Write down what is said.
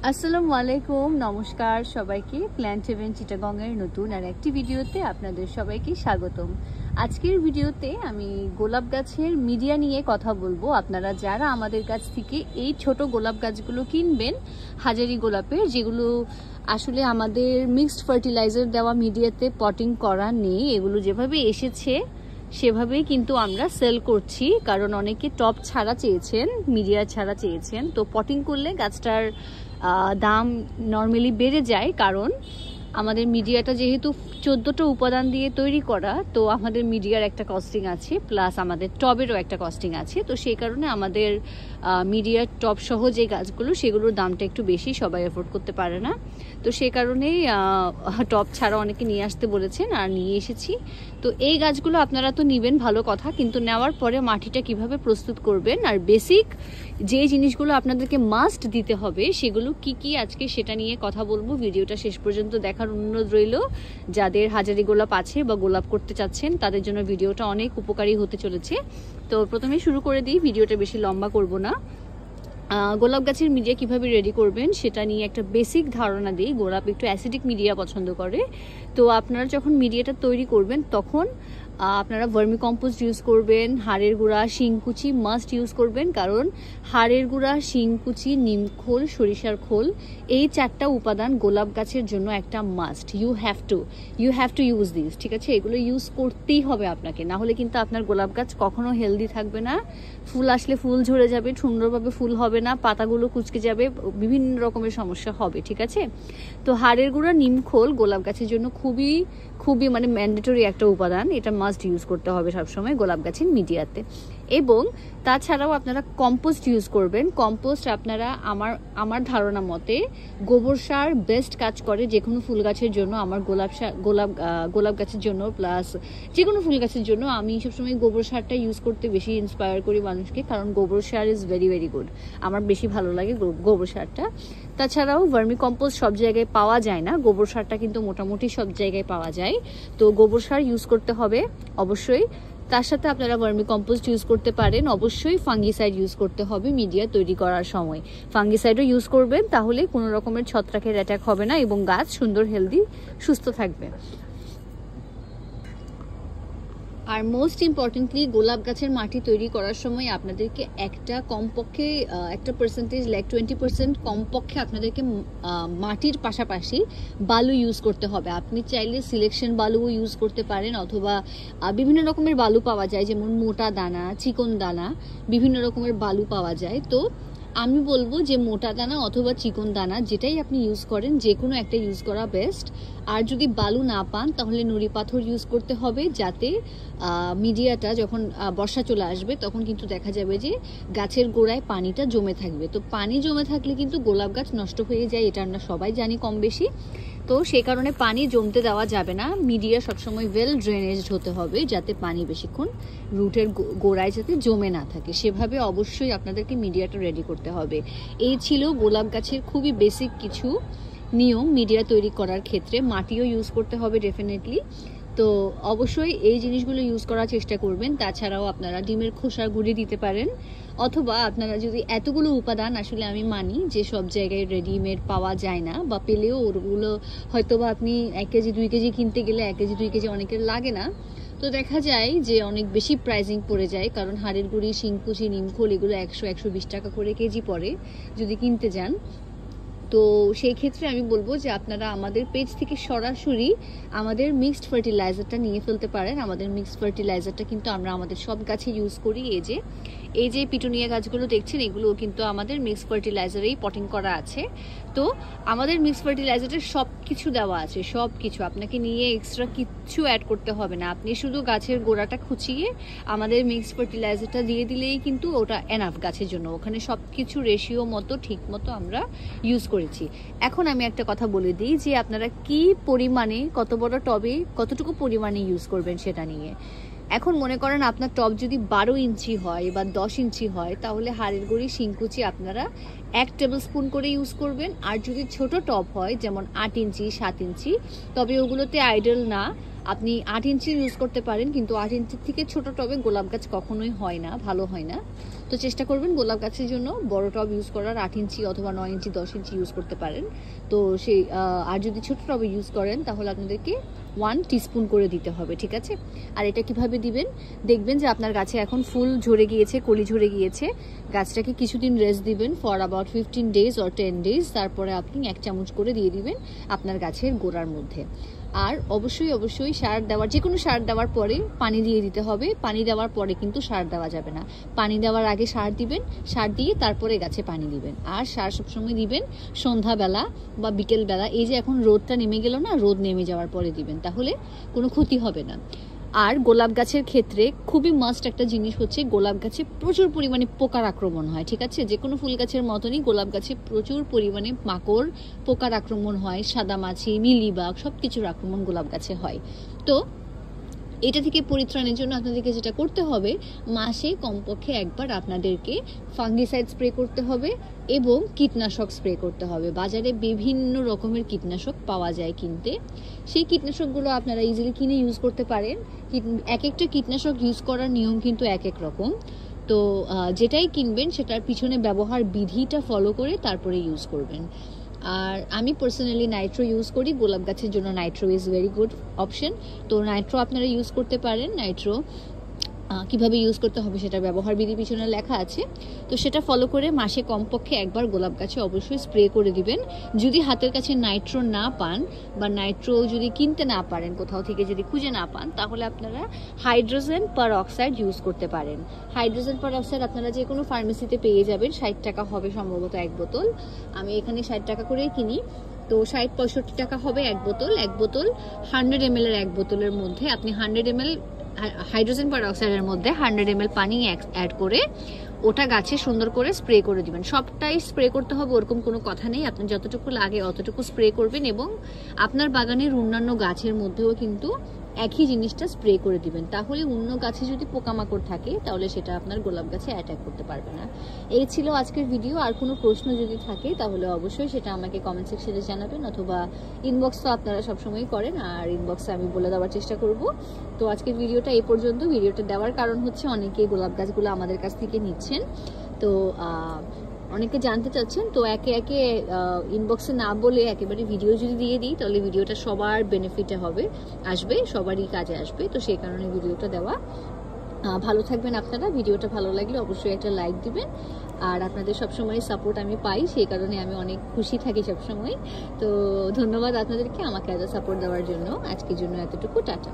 আসসালামু আলাইকুম, নমস্কার সবাইকে। প্ল্যান্ট হেভেন চিটাগংয়ের নতুন আর একটি ভিডিওতে আপনাদের সবাইকে স্বাগতম। আজকের ভিডিওতে আমি গোলাপ গাছের মিডিয়া নিয়ে কথা বলবো। আপনারা যারা আমাদের কাছ থেকে এই ছোট গোলাপ গাছগুলো কিনবেন, হাজারি গোলাপের, যেগুলো আসলে আমাদের মিক্সড ফার্টিলাইজার দেওয়া মিডিয়াতে পটিং করা নেই, এগুলো যেভাবে এসেছে সেভাবেই কিন্তু আমরা সেল করছি। কারণ অনেকে টপ ছাড়া চেয়েছেন, মিডিয়া ছাড়া চেয়েছেন। তো পটিং করলে গাছটার দাম নর্মালি বেড়ে যায়, কারণ আমাদের মিডিয়াটা যেহেতু 14টা উপাদান দিয়ে তৈরি করা, তো আমাদের মিডিয়ার একটা কস্টিং আছে, প্লাস আমাদের টবেরও একটা কস্টিং আছে। তো সেই কারণে আমাদের মিডিয়ার টব সহ যে গাছগুলো, সেগুলোর দামটা একটু বেশি, সবাই অ্যাফোর্ড করতে পারে না। তো সেই কারণেই টব ছাড়া অনেকে নিয়ে আসতে বলেছেন, আর নিয়ে এসেছি। তো এই গাছগুলো আপনারা তো নেবেন, ভালো কথা, কিন্তু নেওয়ার পরে মাটিটা কিভাবে প্রস্তুত করবেন আর বেসিক যে জিনিসগুলো আপনাদেরকে মাস্ট দিতে হবে সেগুলো কি কি, আজকে সেটা নিয়ে কথা বলবো। ভিডিওটা শেষ পর্যন্ত দেখার অনুরোধ রইল। যাদের হাজারি গোলাপ আছে বা গোলাপ করতে চাচ্ছেন, তাদের জন্য ভিডিওটা অনেক উপকারী হতে চলেছে। তো প্রথমে শুরু করে দিই, ভিডিওটা বেশি লম্বা করব না। গোলাপ গাছের মিডিয়া কিভাবে রেডি করবেন সেটা নিয়ে একটা বেসিক ধারণা দিই। গোলাপ একটু অ্যাসিডিক মিডিয়া পছন্দ করে। তো আপনারা যখন মিডিয়াটা তৈরি করবেন, তখন আপনারা ভার্মি কম্পোস্ট ইউজ করবেন, হাড়ের গুঁড়া, শিংকুচি মাস্ট ইউজ করবেন। কারণ হাড়ের গুঁড়া, শিংকুচি, নিমখোল, সরিষার খোল, এই 4টা উপাদান গোলাপ গাছের জন্য একটা must. You have to use this, ঠিক আছে? এগুলো ইউজ করতেই হবে আপনাকে, না হলে কিন্তু আপনার গোলাপ গাছ কখনো হেলদি থাকবে না। ফুল আসলে ফুল ঝরে যাবে, সুন্দরভাবে ফুল হবে না, পাতাগুলো কুঁচকে যাবে, বিভিন্ন রকমের সমস্যা হবে, ঠিক আছে? তো হাড়ের গুঁড়া, নিমখোল গোলাপ গাছের জন্য খুবই খুবই মানে ম্যান্ডেটরি একটা উপাদান। এটা মাস্ট ইউজ করতে হবে সবসময় গোলাপ গাছের মিডিয়াতে। এবং তাছাড়াও আপনারা কম্পোস্ট ইউজ করবেন। কম্পোস্ট আপনারা আমার ধারণা মতে গোবর সার বেস্ট কাজ করে যে কোনো ফুল গাছের জন্য। আমার গোলাপ গাছের জন্য, প্লাস যে কোনো ফুল গাছের জন্য আমি সবসময় গোবর সারটা ইউজ করতে বেশি ইন্সপায়ার করি মানুষকে, কারণ গোবর সার ইজ ভেরি ভেরি গুড। আমার বেশি ভালো লাগে গোবর সারটা। তাছাড়াও ভার্মি কম্পোস্ট সব জায়গায় পাওয়া যায় না, গোবর সারটা কিন্তু মোটামুটি সব জায়গায় পাওয়া যায়। তো গোবর সার ইউজ করতে হবে অবশ্যই। তার সাথে আপনারা ভার্মি কম্পোস্ট ইউজ করতে পারেন। অবশ্যই ফাঙ্গিসাইড ইউজ করতে হবে মিডিয়া তৈরি করার সময়। ফাঙ্গিসাইডও ইউজ করবেন, তাহলে কোনো রকমের ছত্রাকের অ্যাটাক হবে না এবং গাছ সুন্দর, হেলদি, সুস্থ থাকবে। আর মোস্ট ইম্পর্টেন্টলি, গোলাপ গাছের মাটি তৈরি করার সময় আপনাদেরকে কমপক্ষে একটা পার্সেন্টেজ, লাইক 20% কমপক্ষে আপনাদেরকে মাটির পাশাপাশি বালু ইউজ করতে হবে। আপনি চাইলে সিলেকশন বালুও ইউজ করতে পারেন, অথবা বিভিন্ন রকমের বালু পাওয়া যায়, যেমন মোটা দানা, চিকন দানা, বিভিন্ন রকমের বালু পাওয়া যায়। তো আমি বলবো যে মোটা দানা অথবা চিকন দানা, যেটাই আপনি ইউজ করেন, যে কোনো একটা ইউজ করা বেস্ট। আর যদি বালু না পান, তাহলে নুড়ি পাথর ইউজ করতে হবে, যাতে মিডিয়াটা যখন বর্ষা চলে আসবে, তখন কিন্তু দেখা যাবে যে গাছের গোড়ায় পানিটা জমে থাকবে। তো পানি জমে থাকলে কিন্তু গোলাপ গাছ নষ্ট হয়ে যায়, এটা আমরা সবাই জানি কম বেশি। তো সেই কারণে পানি জমতে দেওয়া যাবে না। মিডিয়া সবসময় ওয়েল ড্রেনেজড হতে হবে, যাতে পানি বেশিক্ষণ রুটের গোড়ায় যাতে জমে না থাকে। সেভাবে অবশ্যই আপনাদেরকে মিডিয়াটা রেডি করতে হবে। এই ছিল গোলাপ গাছের খুবই বেসিক কিছু নিয়ম মিডিয়া তৈরি করার ক্ষেত্রে। মাটিও ইউজ করতে হবে ডেফিনেটলি। তো অবশ্যই এই জিনিসগুলো ইউজ করার চেষ্টা করবেন। তাছাড়াও আপনারা ডিমের খোসা গুঁড়ি দিতে পারেন, অথবা আপনারা যদি এতগুলো উপাদান, আসলে আমি মানি যে সব জায়গায় রেডিমেড পাওয়া যায় না, বা পেলেও ওগুলো হয়তো বা আপনি 1 কেজি 2 কেজি কিনতে গেলে 1 কেজি 2 কেজি অনেকের লাগে না। তো দেখা যায় যে অনেক বেশি প্রাইসিং পড়ে যায়, কারণ হাড়ের গুঁড়ি, শিংকুচি, নিমখোল এগুলো 100-120 টাকা করে কেজি পড়ে যদি কিনতে যান। তো সেই ক্ষেত্রে আমি বলবো যে আপনারা আমাদের পেজ থেকে সরাসরি আমাদের মিক্সড ফার্টিলাইজারটা নিয়ে ফেলতে পারেন। আমাদের মিক্সড ফার্টিলাইজারটা কিন্তু আমরা আমাদের সব গাছে ইউজ করি। এই যে পিটুনিয়া গাছগুলো দেখছেন, এগুলো কিন্তু আমাদের মিক্সড ফার্টিলাইজারেই পটিং করা আছে। তো আমাদের মিক্সড ফার্টিলাইজারে সব কিছু দেওয়া আছে, সব কিছু। আপনাকে নিয়ে এক্সট্রা কিচ্ছু অ্যাড করতে হবে না। আপনি শুধু গাছের গোড়াটা খুঁচিয়ে আমাদের মিক্সড ফার্টিলাইজারটা দিয়ে দিলেই কিন্তু ওটা এনাফ গাছের জন্য। ওখানে সব কিছু রেশিও মতো, ঠিক মতো আমরা ইউজ করেছি। এখন আমি একটা কথা বলে দিই যে আপনারা কি পরিমাণে, কত বড় টবে কতটুকু পরিমাণে ইউজ করবেন সেটা নিয়ে। এখন মনে করেন আপনার টব যদি 12 ইঞ্চি হয় বা 10 ইঞ্চি হয়, তাহলে হাড়ের গুঁড়ি, শিংকুচি আপনারা 1 টেবিল স্পুন করে ইউজ করবেন। আর যদি ছোট টব হয়, যেমন 8 ইঞ্চি, 7 ইঞ্চি, তবে ওগুলোতে আইডল না, আপনি 8 ইঞ্চি ইউজ করতে পারেন। কিন্তু 8 ইঞ্চির থেকে ছোট টবে গোলাপ গাছ কখনোই হয় না, ভালো হয় না। তো তো চেষ্টা করবেন গোলাপ গাছের জন্য বড় টব ইউজ করার, 8 ইঞ্চি অথবা 9 ইঞ্চি 10 ইঞ্চি ইউজ করতে পারেন। তো সেই আর যদি ছোট টবে ইউজ করেন তাহলে আপনাদেরকে 1 টিস্পুন করে দিতে হবে, ঠিক আছে। আর এটা কিভাবে দিবেন, দেখবেন যে আপনার গাছে এখন ফুল ঝরে গিয়েছে, কলি ঝরে গিয়েছে, গাছটাকে কিছুদিন রেস্ট দিবেন for about 15 days or 10 days, তারপরে আপনি 1 চামচ করে দিয়ে দিবেন আপনার গাছের গোড়ার মধ্যে। আর অবশ্যই সার দেওয়ার, যে কোনো সার দেওয়ার পরে পানি দিয়ে দিতে হবে। পানি দেওয়ার পরে কিন্তু সার দেওয়া যাবে না, পানি দেওয়ার আগে সার দিবেন, সার দিয়ে তারপরে গাছে পানি দিবেন। আর সার সবসময় দিবেন সন্ধ্যাবেলা বা বিকেলবেলা, এই যে এখন রোদটা নেমে গেল না, রোদ নেমে যাওয়ার পরে দিবেন, তাহলে কোনো ক্ষতি হবে না। আর গোলাপ গাছের ক্ষেত্রে খুবই মাস্ট একটা জিনিস হচ্ছে, গোলাপ গাছে প্রচুর পরিমাণে পোকার আক্রমণ হয়, ঠিক আছে। যে কোনো ফুল গাছের মতনই গোলাপ গাছে প্রচুর পরিমাণে মাকড়, পোকার আক্রমণ হয়, সাদামাছি, মিলিবাগ, সব কিছুর আক্রমণ গোলাপ গাছে হয়। তো এটা থেকে পরিত্রাণের জন্য আপনাদেরকে যেটা করতে হবে, মাসে কমপক্ষে একবার আপনাদেরকে ফাঙ্গিসাইড স্প্রে করতে হবে এবং কীটনাশক স্প্রে করতে হবে। বাজারে বিভিন্ন রকমের কীটনাশক পাওয়া যায় কিনতে, সেই কীটনাশকগুলো আপনারা ইজিলি কিনে ইউজ করতে পারেন। এক একটা কীটনাশক ইউজ করার নিয়ম কিন্তু এক এক রকম। তো যেটাই কিনবেন সেটার পিছনে ব্যবহার বিধিটা ফলো করে তারপরে ইউজ করবেন। আর আমি পার্সোনালি নাইট্রো ইউজ করি, গোলাপ গাছের জন্য Nitro is very good option. তো নাইট্রো আপনারা ইউজ করতে পারেন। নাইট্রো কিভাবে ইউজ করতে হবে সেটা ব্যবহার বিধি পিছনে লেখা আছে, তো সেটা ফলো করে মাসে কমপক্ষে একবার গোলাপ গাছে অবশ্যই স্প্রে করে দিবেন। যদি হাতের কাছে নাইট্রো না পান বা নাইট্রো যদি কিনতে না পারেন, কোথাও থেকে যদি খুঁজে না পান, তাহলে আপনারা হাইড্রোজেন পারঅক্সাইড ইউজ করতে পারেন। হাইড্রোজেন পারঅক্সাইড আপনারা যে কোনো ফার্মেসিতে পেয়ে যাবেন, 60 টাকা হবে সম্ভবত এক বোতল। আমি এখানে 60 টাকা করেই কিনি, তো 60-65 টাকা হবে এক বোতল। এক বোতল 100 ml এর এক বোতলের মধ্যে আপনি 100 ml হাইড্রোজেন পারঅক্সাইডের মধ্যে 100 ml পানি অ্যাড করে ওটা গাছে সুন্দর করে স্প্রে করে দিবেন। সবটাই স্প্রে করতে হবে ওরকম কোনো কথা নেই, আপনি যতটুকু লাগে অতটুকু স্প্রে করবেন এবং আপনার বাগানের অন্যান্য গাছের মধ্যেও কিন্তু একই জিনিসটা স্প্রে করে দিবেন। তাহলে অন্য গাছে যদি পোকামাকড় থাকে তাহলে সেটা আপনার গোলাপ গাছে অ্যাটাক করতে পারবে না। এই ছিল আজকের ভিডিও। আর কোনো প্রশ্ন যদি থাকে তাহলে অবশ্যই সেটা আমাকে কমেন্ট সেকশনে জানাবেন, অথবা ইনবক্স তো আপনারা সবসময় করেন, আর ইনবক্সে আমি বলে দেওয়ার চেষ্টা করব। তো আজকের ভিডিওটা এই পর্যন্ত। ভিডিওটা দেওয়ার কারণ হচ্ছে অনেকে গোলাপ গাছগুলো আমাদের কাছ থেকে নিচ্ছেন, তো অনেকে জানতে চাচ্ছেন, তো একে একে ইনবক্সে না বলে একেবারে ভিডিও যদি দিয়ে দিই তাহলে ভিডিওটা সবার বেনিফিটে হবে, আসবে, সবারই কাজে আসবে। তো সেই কারণে ভিডিওটা দেওয়া। ভালো থাকবেন আপনারা। ভিডিওটা ভালো লাগলে অবশ্যই একটা লাইক দিবেন। আর আপনাদের সবসময় সাপোর্ট আমি পাই, সেই কারণে আমি অনেক খুশি থাকি সবসময়। তো ধন্যবাদ আপনাদেরকে আমাকে এত সাপোর্ট দেওয়ার জন্য। আজকের জন্য এতটুকু, টাটা।